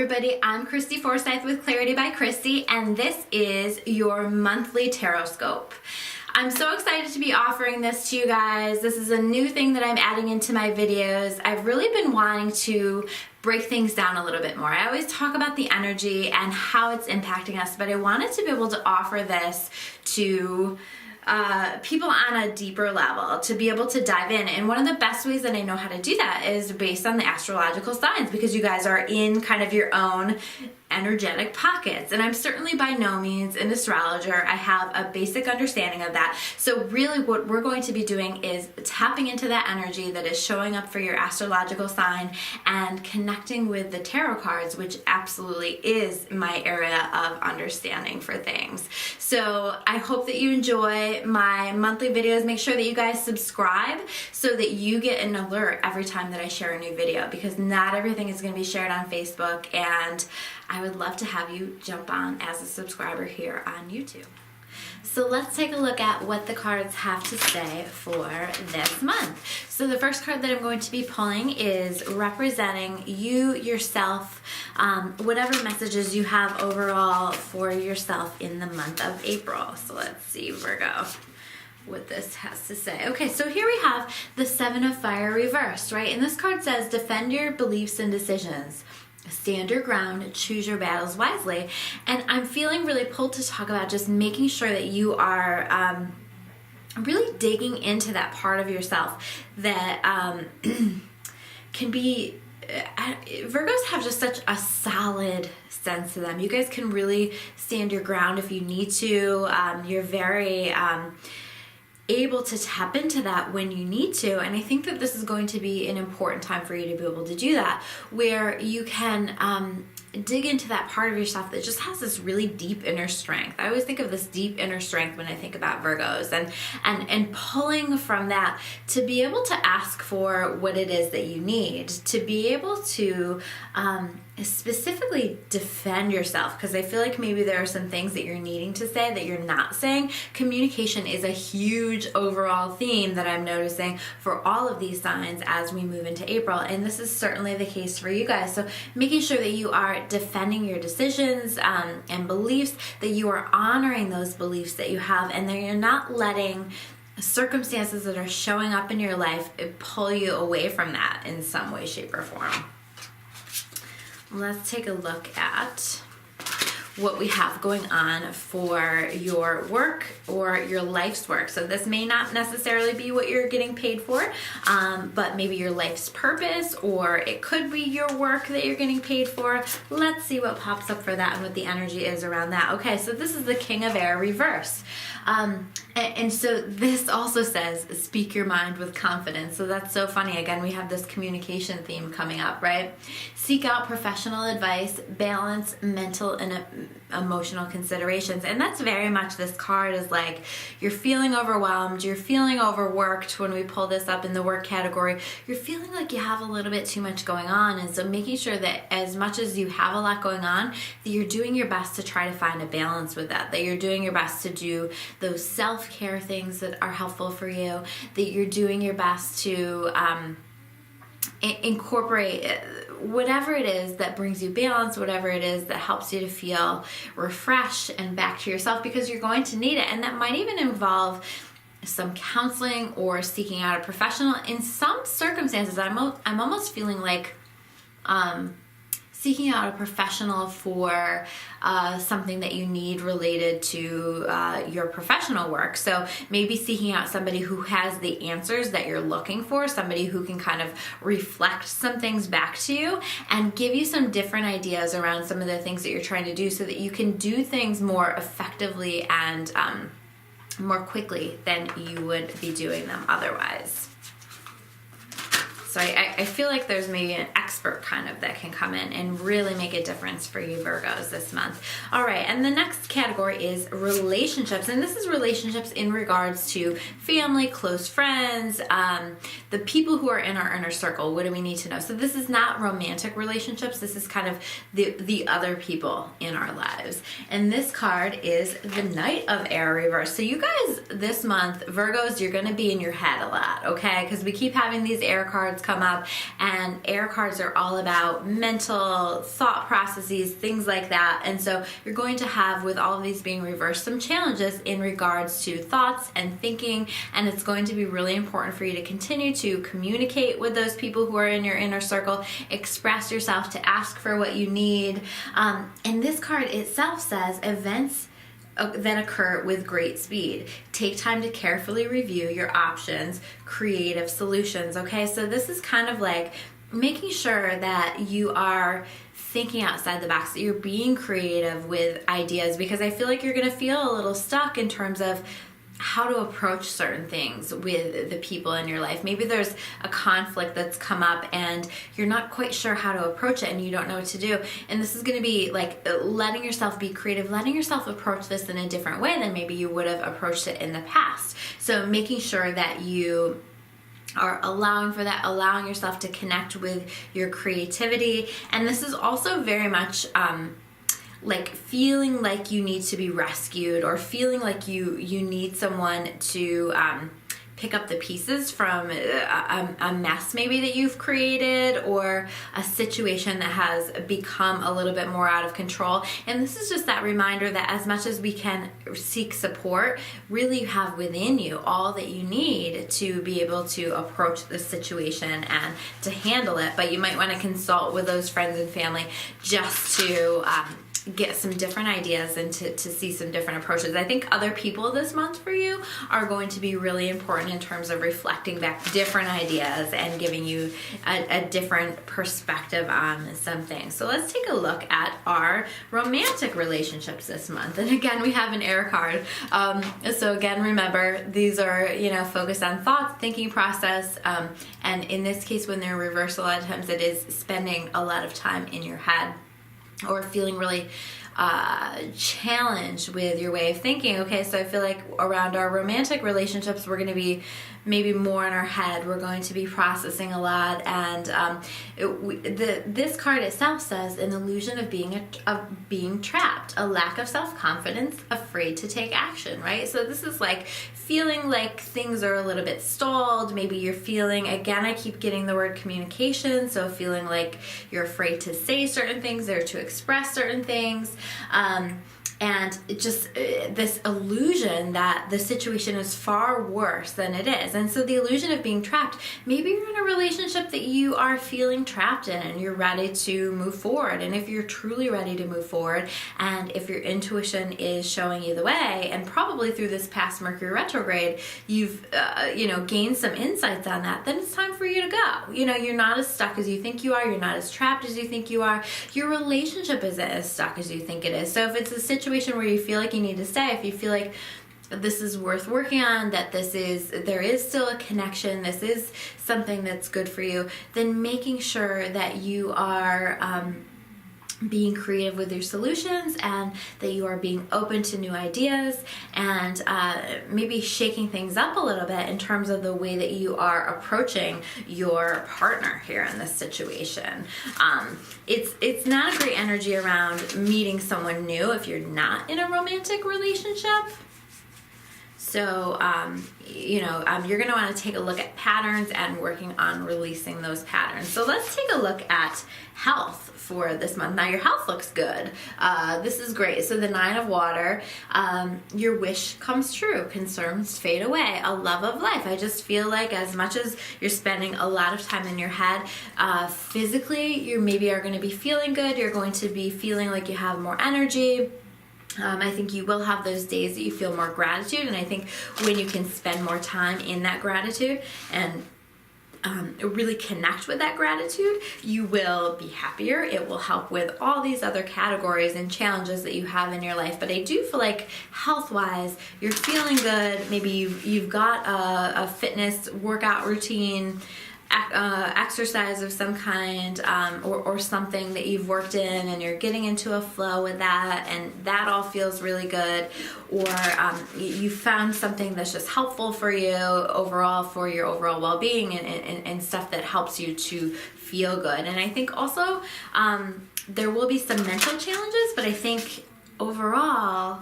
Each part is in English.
everybody, I'm Christy Forsyth with Clarity by Christy, and this is your monthly Tarotscope. I'm so excited to be offering this to you guys. This is a new thing that I'm adding into my videos. I've really been wanting to break things down a little bit more. I always talk about the energy and how it's impacting us, but I wanted to be able to offer this to people on a deeper level, to be able to dive in. And one of the best ways that I know how to do that is based on the astrological signs, because you guys are in kind of your own energetic pockets. And I'm certainly by no means an astrologer. I have a basic understanding of that. So really what we're going to be doing is tapping into that energy that is showing up for your astrological sign and connecting with the tarot cards, which absolutely is my area of understanding for things. So I hope that you enjoy my monthly videos. Make sure that you guys subscribe so that you get an alert every time that I share a new video, because not everything is going to be shared on Facebook, and I would love to have you jump on as a subscriber here on YouTube. So let's take a look at what the cards have to say for this month. So the first card that I'm going to be pulling is representing you, yourself, whatever messages you have overall for yourself in the month of April. So let's see, Virgo, what this has to say. Okay, so here we have the Seven of Fire reversed, right? And this card says, defend your beliefs and decisions. Stand your ground, choose your battles wisely. And I'm feeling really pulled to talk about just making sure that you are really digging into that part of yourself that can be, Virgos have just such a solid sense to them. You guys can really stand your ground if you need to. You're very able to tap into that when you need to, and I think that this is going to be an important time for you to be able to do that, where you can dig into that part of yourself that just has this really deep inner strength. I always think of this deep inner strength when I think about Virgos, and pulling from that to be able to ask for what it is that you need, to be able to specifically defend yourself, because I feel like maybe there are some things that you're needing to say that you're not saying. Communication is a huge overall theme that I'm noticing for all of these signs as we move into April, and this is certainly the case for you guys. So making sure that you are defending your decisions and beliefs, that you are honoring those beliefs that you have, and that you're not letting circumstances that are showing up in your life pull you away from that in some way, shape, or form. Let's take a look at what we have going on for your work or your life's work. So this may not necessarily be what you're getting paid for, but maybe your life's purpose, or it could be your work that you're getting paid for. Let's see what pops up for that and what the energy is around that. Okay, so this is the King of Air reverse. And so this also says, speak your mind with confidence. So that's so funny. Again, we have this communication theme coming up, right? Seek out professional advice, balance mental and emotional considerations. And that's very much, this card is like, you're feeling overwhelmed, you're feeling overworked. When we pull this up in the work category, you're feeling like you have a little bit too much going on. And so making sure that as much as you have a lot going on, that you're doing your best to try to find a balance with that, that you're doing your best to do those self-care things that are helpful for you, that you're doing your best to incorporate whatever it is that brings you balance, whatever it is that helps you to feel refreshed and back to yourself, because you're going to need it. And that might even involve some counseling or seeking out a professional. In some circumstances, I'm almost feeling like seeking out a professional for something that you need related to your professional work. So maybe seeking out somebody who has the answers that you're looking for, somebody who can kind of reflect some things back to you and give you some different ideas around some of the things that you're trying to do, so that you can do things more effectively and more quickly than you would be doing them otherwise. So I feel like there's maybe an expert kind of that can come in and really make a difference for you Virgos this month. All right, and the next category is relationships. And this is relationships in regards to family, close friends, the people who are in our inner circle. What do we need to know? So this is not romantic relationships. This is kind of the other people in our lives. And this card is the Knight of Air reverse. So you guys this month, Virgos, you're going to be in your head a lot, okay? Because we keep having these air cards cards come up, and air cards are all about mental thought processes, things like that. And so you're going to have, with all of these being reversed, some challenges in regards to thoughts and thinking, and it's going to be really important for you to continue to communicate with those people who are in your inner circle, express yourself, to ask for what you need. And this card itself says events that occur with great speed. Take time to carefully review your options, creative solutions. Okay, so this is kind of like making sure that you are thinking outside the box, that you're being creative with ideas, because I feel like you're going to feel a little stuck in terms of how to approach certain things with the people in your life. Maybe there's a conflict that's come up and you're not quite sure how to approach it and you don't know what to do. And this is going to be like letting yourself be creative, letting yourself approach this in a different way than maybe you would have approached it in the past. So making sure that you are allowing for that, allowing yourself to connect with your creativity. And this is also very much like feeling like you need to be rescued, or feeling like you need someone to pick up the pieces from a mess maybe that you've created, or a situation that has become a little bit more out of control. And this is just that reminder that as much as we can seek support, really you have within you all that you need to be able to approach the situation and to handle it. But you might want to consult with those friends and family just to get some different ideas and to see some different approaches. I think other people this month for you are going to be really important in terms of reflecting back different ideas and giving you a different perspective on some things. So let's take a look at our romantic relationships this month. And again, we have an air card. So again, remember, these are, focused on thoughts, thinking process. And in this case, when they're reversed, a lot of times it is spending a lot of time in your head, or feeling really challenged with your way of thinking. Okay, so I feel like around our romantic relationships, we're going to be maybe more in our head. We're going to be processing a lot, and this card itself says an illusion of being trapped, a lack of self-confidence, afraid to take action, right? So this is like feeling like things are a little bit stalled. Maybe you're feeling, again, I keep getting the word communication, so feeling like you're afraid to say certain things or to express certain things. And just this illusion that the situation is far worse than it is. And so the illusion of being trapped, maybe you're in a relationship that you are feeling trapped in and you're ready to move forward. And if you're truly ready to move forward, and if your intuition is showing you the way, and probably through this past Mercury retrograde, you've gained some insights on that, then it's time for you to go. You're not as stuck as you think you are. You're not as trapped as you think you are. Your relationship isn't as stuck as you think it is. So if it's a situation where you feel like you need to stay, if you feel like this is worth working on, that there is still a connection, this is something that's good for you, then making sure that you are being creative with your solutions, and that you are being open to new ideas, and maybe shaking things up a little bit in terms of the way that you are approaching your partner here in this situation. It's not a great energy around meeting someone new if you're not in a romantic relationship. So, you're going to want to take a look at patterns and working on releasing those patterns. So let's take a look at health for this month. Now, your health looks good. This is great. So the 9 of Water, your wish comes true. Concerns fade away. A love of life. I just feel like as much as you're spending a lot of time in your head, physically, you maybe are going to be feeling good. You're going to be feeling like you have more energy. I think you will have those days that you feel more gratitude, and I think when you can spend more time in that gratitude and really connect with that gratitude, you will be happier. It will help with all these other categories and challenges that you have in your life. But I do feel like health-wise, you're feeling good. Maybe you've got a fitness workout routine, exercise of some kind, or something that you've worked in, and you're getting into a flow with that, and that all feels really good. Or you found something that's just helpful for you overall, for your overall well-being, and stuff that helps you to feel good. And I think also there will be some mental challenges, but I think overall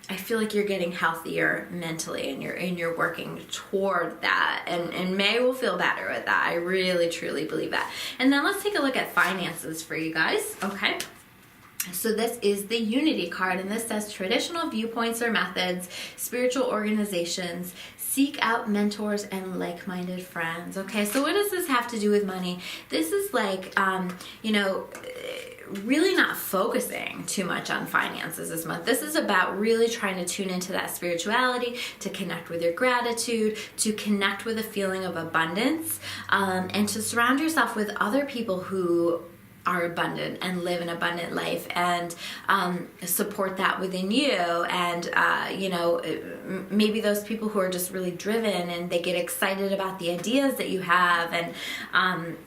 I feel like you're getting healthier mentally, and you're working toward that, and May will feel better with that. I really truly believe that. And then let's take a look at finances for you guys. Okay, so this is the Unity card, and this says traditional viewpoints or methods, spiritual organizations, seek out mentors and like-minded friends. Okay, so what does this have to do with money? This is like, you know, really not focusing too much on finances this month. This is about really trying to tune into that spirituality, to connect with your gratitude, to connect with a feeling of abundance, and to surround yourself with other people who are abundant and live an abundant life, and support that within you. And you know, maybe those people who are just really driven and they get excited about the ideas that you have, and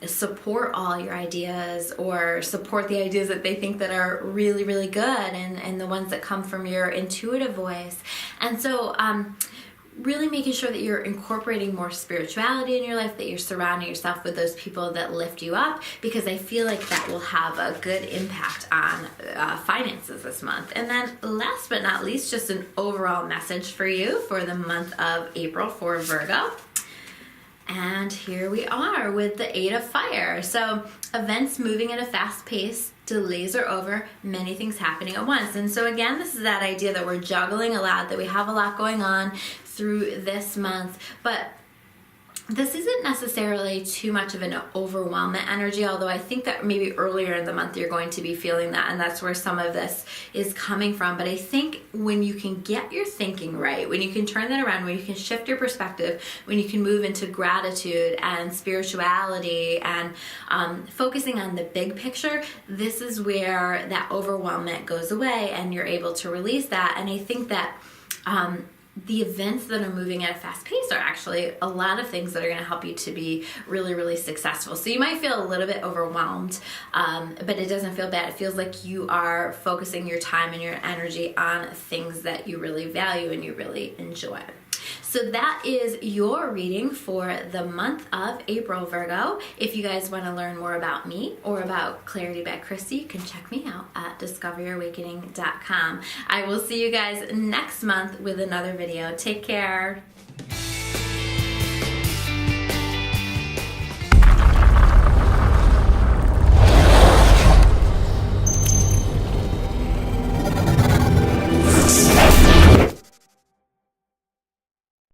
support all your ideas, or support the ideas that they think that are really, really good, and the ones that come from your intuitive voice. And so really making sure that you're incorporating more spirituality in your life, that you're surrounding yourself with those people that lift you up, because I feel like that will have a good impact on finances this month. And then last but not least, just an overall message for you for the month of April for Virgo. And here we are with the 8 of Fire. So events moving at a fast pace, delays are over, many things happening at once. And so again, this is that idea that we're juggling a lot, that we have a lot going on through this month, but this isn't necessarily too much of an overwhelming energy, although I think that maybe earlier in the month you're going to be feeling that, and that's where some of this is coming from. But I think when you can get your thinking right, when you can turn that around, when you can shift your perspective, when you can move into gratitude and spirituality and focusing on the big picture, this is where that overwhelmment goes away and you're able to release that. And I think that the events that are moving at a fast pace are actually a lot of things that are going to help you to be really, really successful. So you might feel a little bit overwhelmed, but it doesn't feel bad. It feels like you are focusing your time and your energy on things that you really value and you really enjoy. So that is your reading for the month of April, Virgo. If you guys want to learn more about me or about Clarity by Christy, you can check me out at discoveryourawakening.com. I will see you guys next month with another video. Take care.